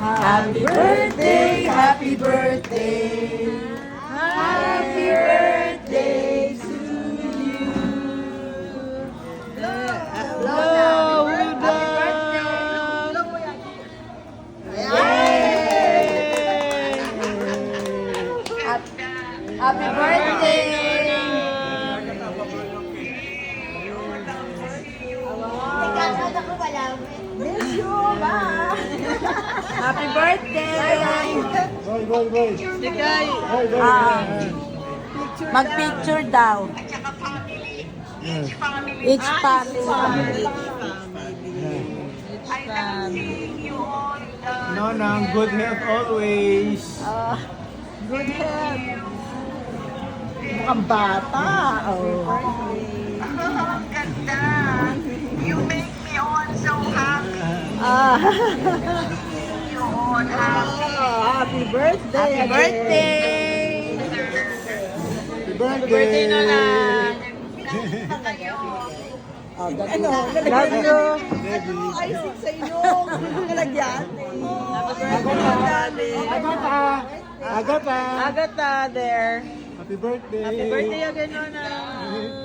Happy birthday, happy birthday. Happy birthday to you. Blow it up. Yay! Happy birthday. Miss you, bye. Happy birthday. Boy. Sigay. Mag-picture daw. Each family. Nonang, good health always. Good health. Mukhang bata. Ang ganda. You make me all so happy. You all happy. Happy birthday. Happy birthday. Happy birthday. Love you. Icing sa inyong nalagyan. Agata. Agata there. Happy birthday. Happy birthday again, Nona.